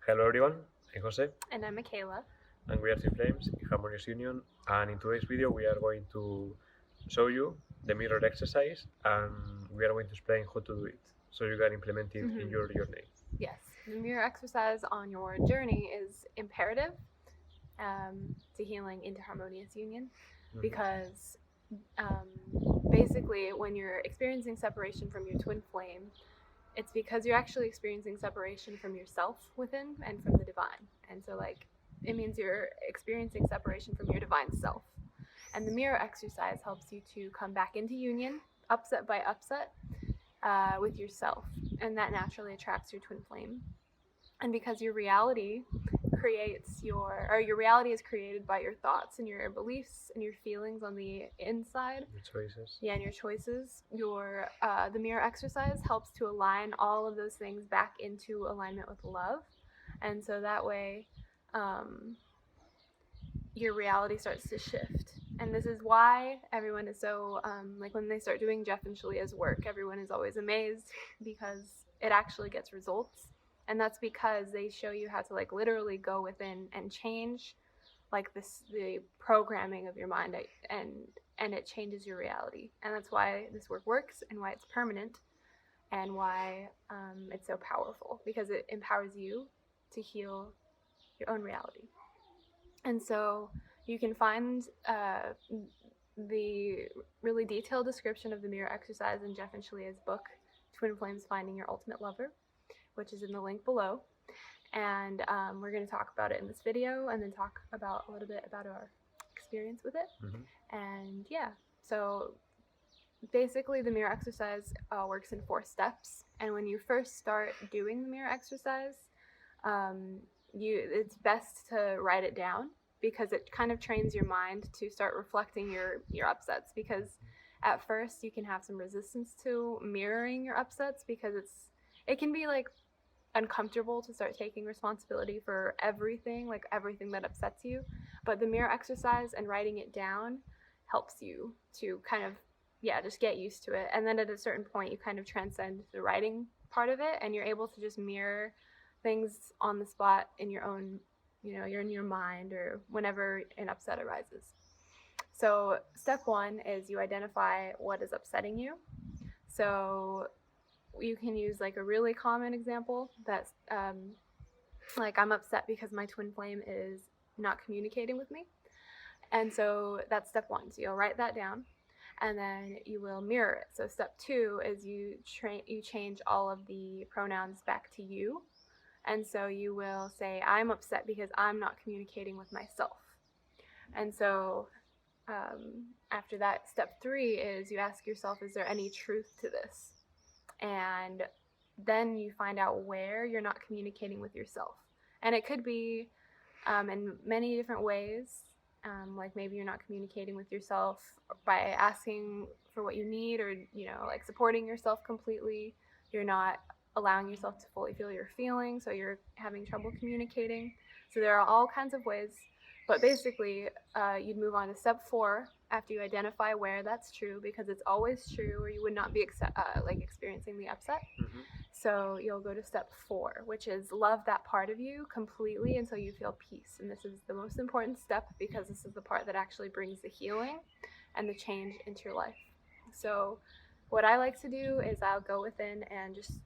Hello everyone, I'm Jose And I'm Michaila. and we are three flames in Harmonious Union, and in today's video we are going to show you the mirror exercise and we are going to explain how to do it so you can implement it in your journey. Yes, the mirror exercise on your journey is imperative to healing into harmonious union because basically when you're experiencing separation from your twin flame, it's because you're actually experiencing separation from yourself within and from the divine. And so it means you're experiencing separation from your divine self. And the mirror exercise helps you to come back into union, upset by upset, with yourself, and that naturally attracts your twin flame. And because your reality is created by your thoughts and your beliefs and your feelings on the inside. Your choices. Yeah, and your choices. The mirror exercise helps to align all of those things back into alignment with love, and so that way, your reality starts to shift. And this is why everyone is so, when they start doing Jeff and Shalia's work, everyone is always amazed because it actually gets results. And that's because they show you how to literally go within and change the programming of your mind, and it changes your reality. And that's why this work works and why it's permanent and why it's so powerful, because it empowers you to heal your own reality. And so you can find the really detailed description of the mirror exercise in Jeff and Shalia's book, Twin Flames Finding Your Ultimate Lover, which is in the link below. And we're going to talk about it in this video and then talk about a little bit about our experience with it. And yeah, so basically the mirror exercise works in 4 steps. And when you first start doing the mirror exercise, it's best to write it down, because it kind of trains your mind to start reflecting your upsets. Because at first you can have some resistance to mirroring your upsets, because it can be uncomfortable to start taking responsibility for everything that upsets you. But the mirror exercise and writing it down helps you to kind of just get used to it. And then at a certain point you kind of transcend the writing part of it, and you're able to just mirror things on the spot in your own, you're in your mind or whenever an upset arises. So step 1 is you identify what is upsetting you. So you can use a really common example that's I'm upset because my twin flame is not communicating with me. And so that's step 1. So you'll write that down and then you will mirror it. So step 2 is you change all of the pronouns back to you. And so you will say, I'm upset because I'm not communicating with myself. And so after that, step 3 is you ask yourself, is there any truth to this? And then you find out where you're not communicating with yourself. And it could be in many different ways. Maybe you're not communicating with yourself by asking for what you need, or supporting yourself completely. You're not allowing yourself to fully feel your feelings, so you're having trouble communicating. So there are all kinds of ways, but basically you'd move on to step 4 after you identify where that's true, because it's always true, or you would not be experiencing the upset. So you'll go to step 4, which is love that part of you completely until you feel peace. And this is the most important step, because this is the part that actually brings the healing and the change into your life. So what I like to do is I'll go within and just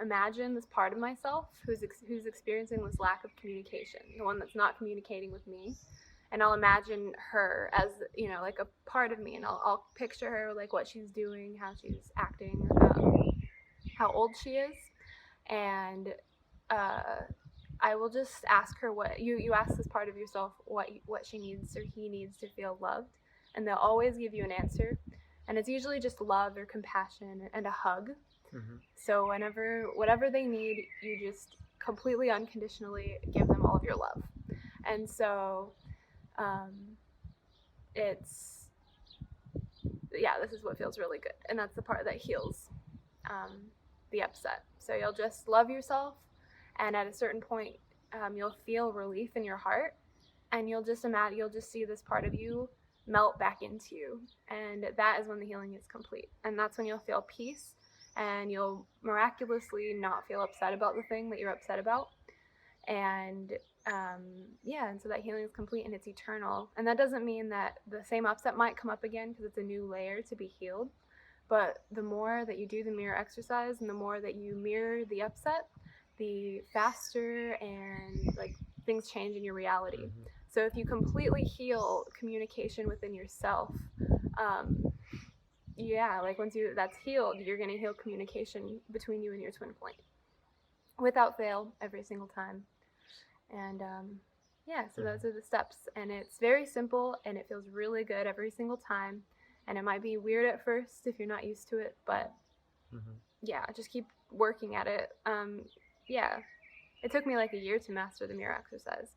imagine this part of myself who's experiencing this lack of communication, the one that's not communicating with me. And I'll imagine her as, a part of me, and I'll picture her, what she's doing, how she's acting, how old she is. And I will just ask her what you ask this part of yourself what she needs or he needs to feel loved, and they'll always give you an answer. And it's usually just love or compassion and a hug. So whatever they need, you just completely unconditionally give them all of your love. And so this is what feels really good, and that's the part that heals the upset. So you'll just love yourself, and at a certain point you'll feel relief in your heart, and you'll just see this part of you melt back into you, and that is when the healing is complete. And that's when you'll feel peace, and you'll miraculously not feel upset about the thing that you're upset about. And and so that healing is complete and it's eternal. And that doesn't mean that the same upset might come up again, because it's a new layer to be healed. But the more that you do the mirror exercise and the more that you mirror the upset, the faster and like things change in your reality. So if you completely heal communication within yourself, like once that's healed, you're going to heal communication between you and your twin flame without fail every single time. And so those are the steps, and it's very simple and it feels really good every single time. And it might be weird at first if you're not used to it, but just keep working at it. It took me like a year to master the mirror exercise,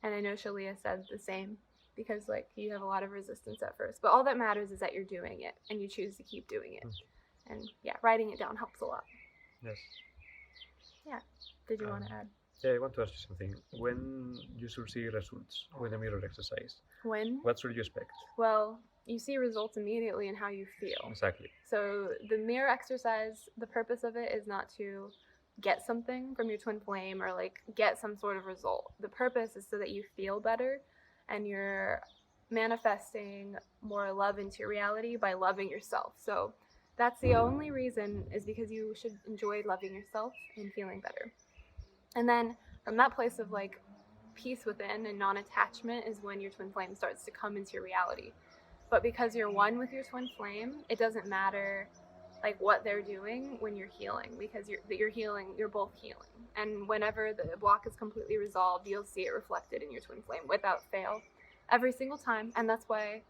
and I know Shalia said the same, because like you have a lot of resistance at first, but all that matters is that you're doing it and you choose to keep doing it. And writing it down helps a lot. Yes. Yeah. Did you want to add? Yeah, I want to ask you something. When you should see results with the mirror exercise, when? What should you expect? Well, you see results immediately in how you feel. Exactly. So the mirror exercise, the purpose of it is not to get something from your twin flame or like get some sort of result. The purpose is so that you feel better and you're manifesting more love into your reality by loving yourself. So that's the only reason, is because you should enjoy loving yourself and feeling better. And then from that place of like peace within and non-attachment is when your twin flame starts to come into your reality. But because you're one with your twin flame, it doesn't matter like what they're doing when you're healing, because you're healing, you're both healing. And whenever the block is completely resolved, you'll see it reflected in your twin flame without fail every single time. And that's why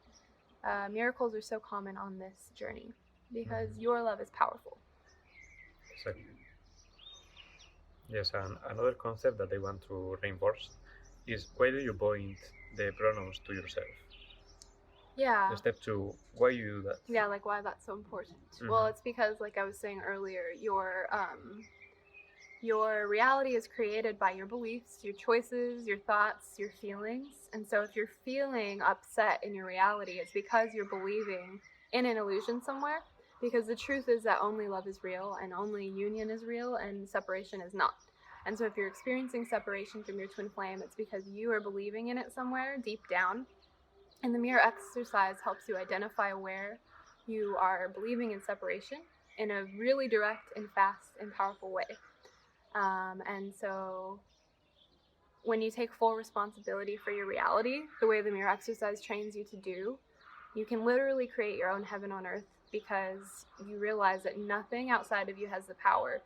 miracles are so common on this journey, because your love is powerful. Exactly. Yes, and another concept that I want to reinforce is, why do you point the pronouns to yourself? Yeah. Step 2, why you do that? Yeah, like why that's so important. Well, it's because, like I was saying earlier, your reality is created by your beliefs, your choices, your thoughts, your feelings. And so if you're feeling upset in your reality, it's because you're believing in an illusion somewhere. Because the truth is that only love is real, and only union is real, and separation is not. And so if you're experiencing separation from your twin flame, it's because you are believing in it somewhere deep down. And the mirror exercise helps you identify where you are believing in separation in a really direct and fast and powerful way. And so when you take full responsibility for your reality, the way the mirror exercise trains you to do, you can literally create your own heaven on earth, because you realize that nothing outside of you has the power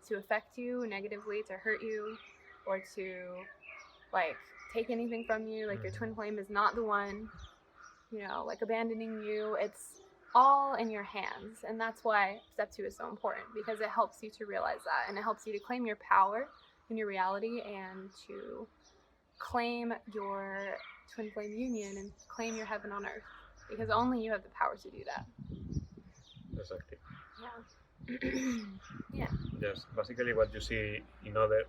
to affect you negatively, to hurt you, or to like take anything from you. Like your twin flame is not the one, like abandoning you. It's all in your hands. And that's why step 2 is so important, because it helps you to realize that, and it helps you to claim your power in your reality and to claim your twin flame union and claim your heaven on earth, because only you have the power to do that. Exactly. Yeah. Yes, basically what you see in other,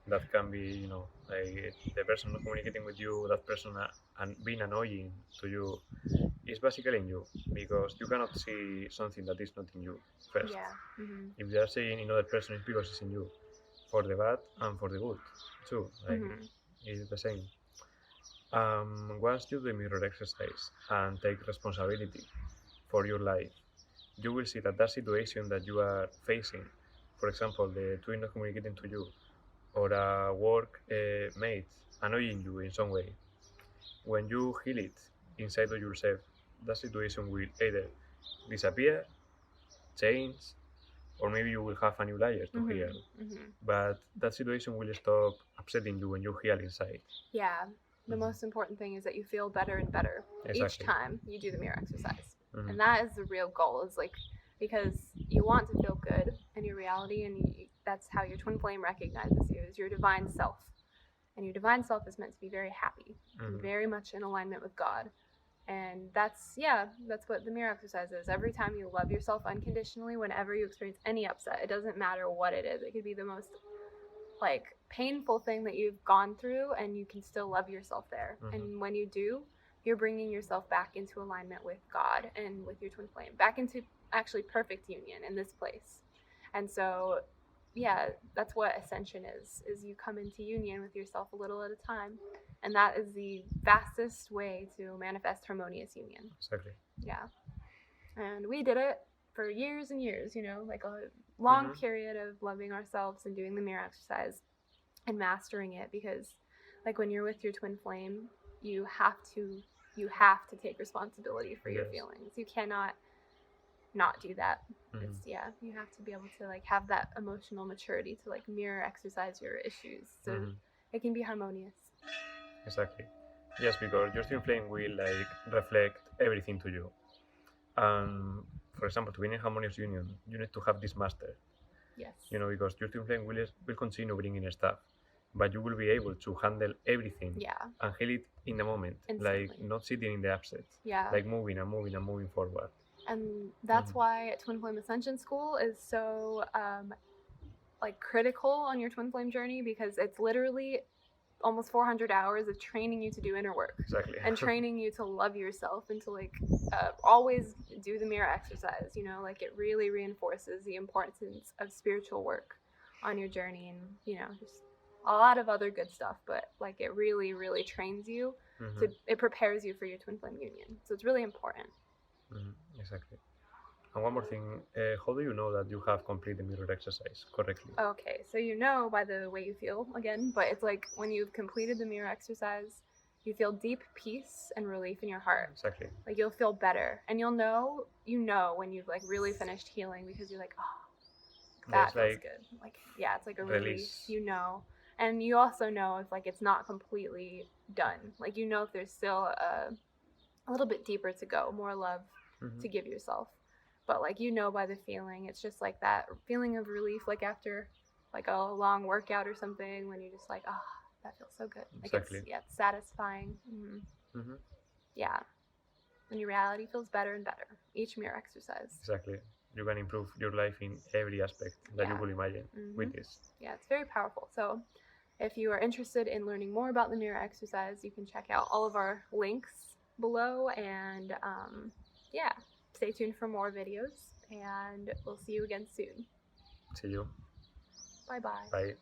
that can be, like the person not communicating with you, that person and being annoying to you, is basically in you, because you cannot see something that is not in you first. Yeah. If they are saying in other person, it's because it's in you, for the bad and for the good too. Like it's the same. Once you do the mirror exercise and take responsibility for your life, you will see that situation that you are facing, for example, the twin not communicating to you, or a work mate annoying you in some way, when you heal it inside of yourself, that situation will either disappear, change, or maybe you will have a new layer to heal. But that situation will stop upsetting you when you heal inside. Yeah. The most important thing is that you feel better and better each time you do the mirror exercise. And that is the real goal, is like, because you want to feel good in your reality, and that's how your twin flame recognizes you, is your divine self. And your divine self is meant to be very happy, and very much in alignment with God. And that's what the mirror exercise is. Every time you love yourself unconditionally, whenever you experience any upset, it doesn't matter what it is. It could be the most like painful thing that you've gone through, and you can still love yourself there. And when you do, you're bringing yourself back into alignment with God and with your twin flame, back into actually perfect union in this place. And so yeah, that's what ascension is you come into union with yourself a little at a time, and that is the fastest way to manifest harmonious union. Exactly. Yeah, and we did it for years and years, you know, like a long period of loving ourselves and doing the mirror exercise and mastering it, because like when you're with your twin flame, you have to take responsibility for your Yes. feelings. You cannot not do that. Mhm. It's, yeah, you have to be able to like have that emotional maturity to like mirror exercise your issues so it can be harmonious. Exactly. Yes, because your twin flame will like reflect everything to you. For example, to be in a harmonious union, you need to have this master. Yes. You know, because your twin flame will continue bringing stuff, but you will be able to handle everything. Yeah. And heal it in the moment, Instantly. like not sitting in the upset. Yeah. Like moving and moving and moving forward. And that's why Twin Flame Ascension School is so like critical on your twin flame journey, because it's literally almost 400 hours of training you to do inner work. Exactly. And training you to love yourself and to like always do the mirror exercise, you know, like it really reinforces the importance of spiritual work on your journey, and you know, just a lot of other good stuff, but like it really trains you to, it prepares you for your twin flame union, so it's really important. Exactly. And one more thing, how do you know that you have completed the mirror exercise correctly? Okay, so you know by the way you feel again, but it's like when you've completed the mirror exercise, you feel deep peace and relief in your heart. Exactly. Like you'll feel better, and you'll know, you know, when you've like really finished healing, because you're like, oh, that feels like good. Like, yeah, it's like a release. relief, you know. And you also know if like it's not completely done. Like you know if there's still a little bit deeper to go, more love to give yourself. But like you know by the feeling, it's just like that feeling of relief, like after like a long workout or something, when you're just like, oh, that feels so good. Like Exactly. it's satisfying. Yeah, and your reality feels better and better each mirror exercise. Exactly. You can improve your life in every aspect that you could imagine with this. Yeah, it's very powerful. So if you are interested in learning more about the mirror exercise, you can check out all of our links below, and yeah, stay tuned for more videos, and we'll see you again soon. See you. Bye-bye. Bye.